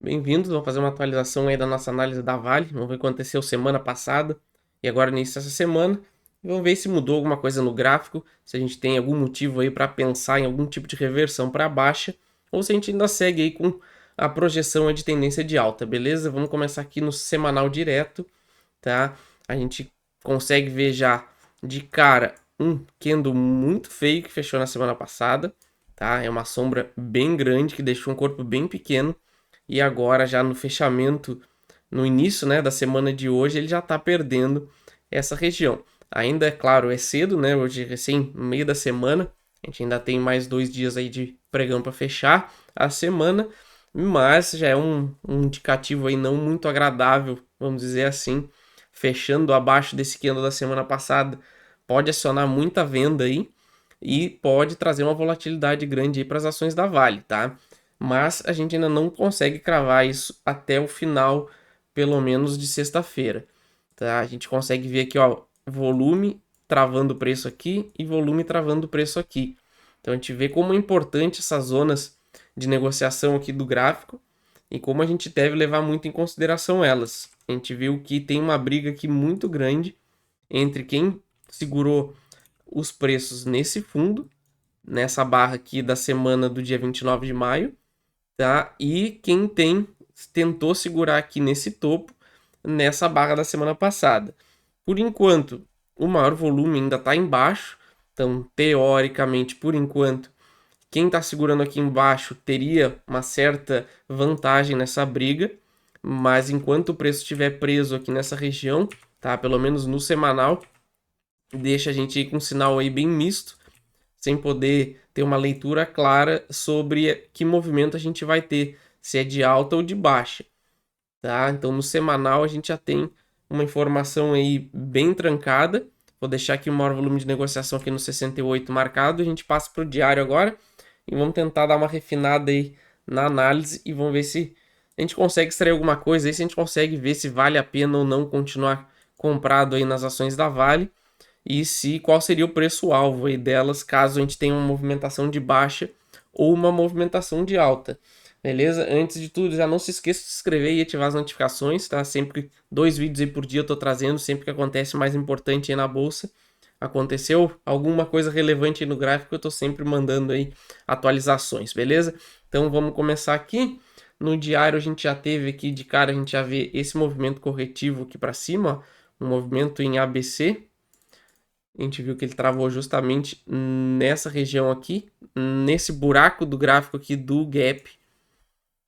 Bem-vindos, vamos fazer uma atualização aí da nossa análise da Vale. Vamos ver o que aconteceu semana passada e agora no início dessa semana. E vamos ver se mudou alguma coisa no gráfico, se a gente tem algum motivo aí para pensar em algum tipo de reversão para baixa, ou se a gente ainda segue aí com a projeção de tendência de alta, beleza? Vamos começar aqui no semanal direto, tá? A gente consegue ver já de cara um candle muito feio que fechou na semana passada, tá? É uma sombra bem grande que deixou um corpo bem pequeno. E agora, já no fechamento, no início, né, da semana de hoje, ele já está perdendo essa região. Ainda, é claro, é cedo, né? Hoje, recém, no meio da semana. A gente ainda tem mais 2 dias aí de pregão para fechar a semana. Mas já é um indicativo aí não muito agradável, vamos dizer assim. Fechando abaixo desse candle da semana passada, pode acionar muita venda aí e pode trazer uma volatilidade grande aí para as ações da Vale, tá? Mas a gente ainda não consegue cravar isso até o final, pelo menos de sexta-feira, tá? A gente consegue ver aqui, ó, volume travando o preço aqui e volume travando o preço aqui. Então a gente vê como é importante essas zonas de negociação aqui do gráfico e como a gente deve levar muito em consideração elas. A gente viu que tem uma briga aqui muito grande entre quem segurou os preços nesse fundo, nessa barra aqui da semana do dia 29 de maio, tá? E quem tentou segurar aqui nesse topo, nessa barra da semana passada. Por enquanto, o maior volume ainda está embaixo, então teoricamente, por enquanto, quem está segurando aqui embaixo teria uma certa vantagem nessa briga, mas enquanto o preço estiver preso aqui nessa região, tá? Pelo menos no semanal, deixa a gente ir com um sinal aí bem misto, sem poder ter uma leitura clara sobre que movimento a gente vai ter, se é de alta ou de baixa, tá? Então no semanal a gente já tem uma informação aí bem trancada. Vou deixar aqui o maior volume de negociação aqui no 68 marcado. A gente passa para o diário agora e vamos tentar dar uma refinada aí na análise e vamos ver se a gente consegue extrair alguma coisa aí, se a gente consegue ver se vale a pena ou não continuar comprado aí nas ações da Vale e se qual seria o preço-alvo aí delas caso a gente tenha uma movimentação de baixa ou uma movimentação de alta. Beleza? Antes de tudo, já não se esqueça de se inscrever e ativar as notificações, tá? Sempre 2 vídeos aí por dia eu tô trazendo, sempre que acontece mais importante aí na bolsa. Aconteceu alguma coisa relevante aí no gráfico, eu tô sempre mandando aí atualizações, beleza? Então vamos começar aqui. No diário a gente já teve aqui de cara, a gente já vê esse movimento corretivo aqui para cima, ó, um movimento em ABC. A gente viu que ele travou justamente nessa região aqui, nesse buraco do gráfico aqui do gap.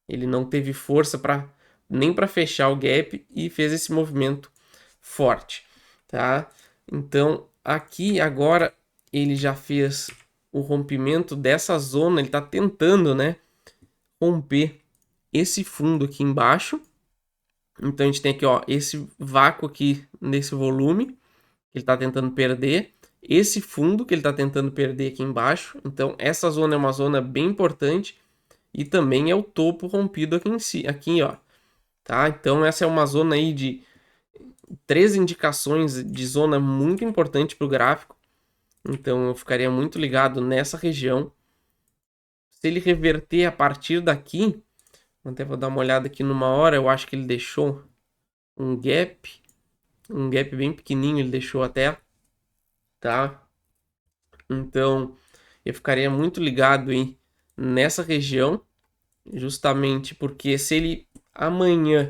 Ele não teve força para nem para fechar o gap e fez esse movimento forte, tá? Então, aqui agora ele já fez o rompimento dessa zona, ele está tentando, né, romper esse fundo aqui embaixo. Então a gente tem aqui, ó, esse vácuo aqui nesse volume que ele está tentando perder, esse fundo que ele está tentando perder aqui embaixo. Então essa zona é uma zona bem importante e também é o topo rompido aqui em si, aqui, ó, tá? Então essa é uma zona aí de 3 indicações de zona muito importante para o gráfico. Então eu ficaria muito ligado nessa região. Se ele reverter a partir daqui, até vou dar uma olhada aqui numa hora, eu acho que ele deixou um gap, bem pequenininho, ele deixou até, tá? Então eu ficaria muito ligado aí nessa região, justamente porque se ele amanhã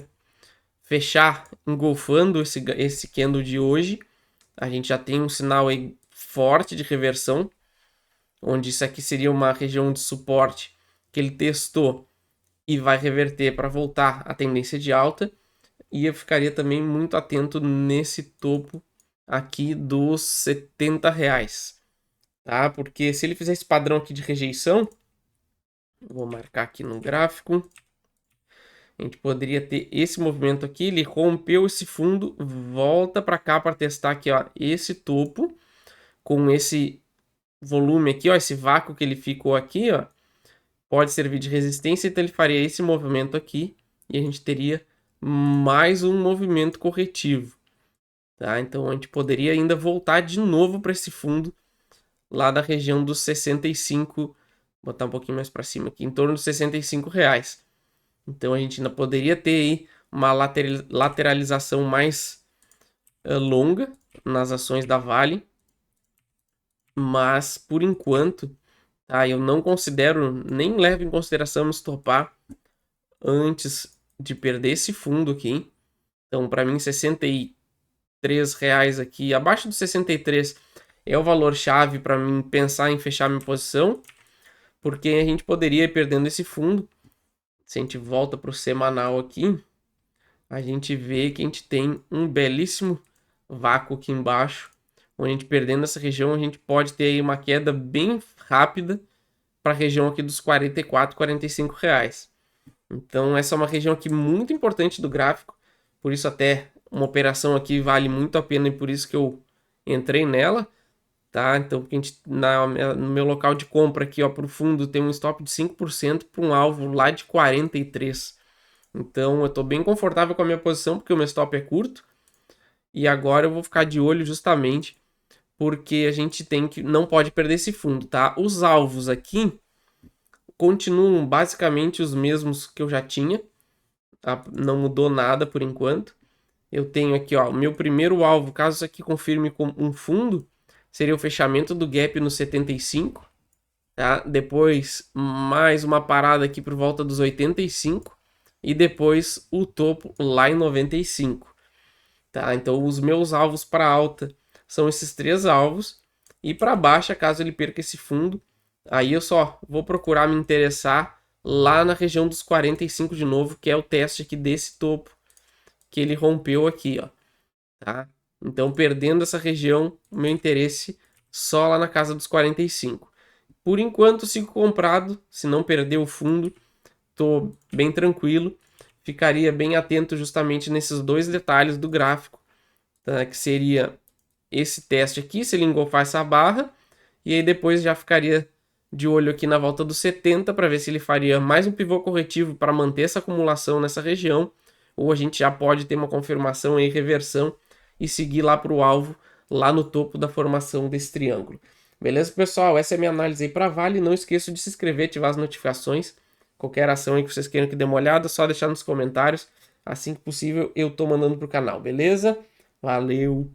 fechar engolfando esse candle de hoje, a gente já tem um sinal aí forte de reversão, onde isso aqui seria uma região de suporte que ele testou e vai reverter para voltar à tendência de alta. E eu ficaria também muito atento nesse topo aqui dos R$ 70, tá? Porque se ele fizer esse padrão aqui de rejeição, vou marcar aqui no gráfico, a gente poderia ter esse movimento aqui, ele rompeu esse fundo, volta para cá para testar aqui, ó, esse topo com esse volume aqui, ó, esse vácuo que ele ficou aqui, ó, pode servir de resistência, então ele faria esse movimento aqui e a gente teria mais um movimento corretivo, tá? Então a gente poderia ainda voltar de novo para esse fundo lá da região dos 65, botar um pouquinho mais para cima aqui, em torno dos R$ 65. Então a gente ainda poderia ter aí uma lateralização mais longa nas ações da Vale, mas por enquanto, tá, eu não considero, nem levo em consideração me estopar antes de perder esse fundo aqui. Então, para mim, R$ 63 aqui, abaixo dos 63 é o valor-chave para mim pensar em fechar minha posição, porque a gente poderia ir perdendo esse fundo. Se a gente volta para o semanal aqui, a gente vê que a gente tem um belíssimo vácuo aqui embaixo, onde a gente perdendo essa região, a gente pode ter aí uma queda bem rápida para a região aqui dos 44, R$ 45. Então essa é uma região aqui muito importante do gráfico, por isso até uma operação aqui vale muito a pena e por isso que eu entrei nela, tá? Então porque a gente, no meu local de compra aqui, ó, para o fundo tem um stop de 5% para um alvo lá de 43. Então eu estou bem confortável com a minha posição porque o meu stop é curto e agora eu vou ficar de olho justamente porque a gente não pode perder esse fundo, tá? Os alvos aqui continuam basicamente os mesmos que eu já tinha, tá? Não mudou nada por enquanto. Eu tenho aqui, ó, o meu primeiro alvo, caso isso aqui confirme com um fundo, seria o fechamento do gap no 75, tá? Depois mais uma parada aqui por volta dos 85 e depois o topo lá em 95, tá? Então os meus alvos para alta são esses três alvos e para baixa, caso ele perca esse fundo, aí eu só vou procurar me interessar lá na região dos 45 de novo, que é o teste aqui desse topo que ele rompeu aqui, ó, tá? Então, perdendo essa região, o meu interesse só lá na casa dos 45. Por enquanto, sigo comprado, se não perder o fundo, tô bem tranquilo. Ficaria bem atento justamente nesses dois detalhes do gráfico, tá? Que seria esse teste aqui, se ele engolfar essa barra, e aí depois já ficaria de olho aqui na volta dos 70 para ver se ele faria mais um pivô corretivo para manter essa acumulação nessa região, ou a gente já pode ter uma confirmação e reversão e seguir lá para o alvo, lá no topo da formação desse triângulo. Beleza, pessoal? Essa é a minha análise aí para Vale. Não esqueça de se inscrever, ativar as notificações. Qualquer ação aí que vocês queiram que dê uma olhada, só deixar nos comentários. Assim que possível, eu tô mandando pro canal, beleza? Valeu!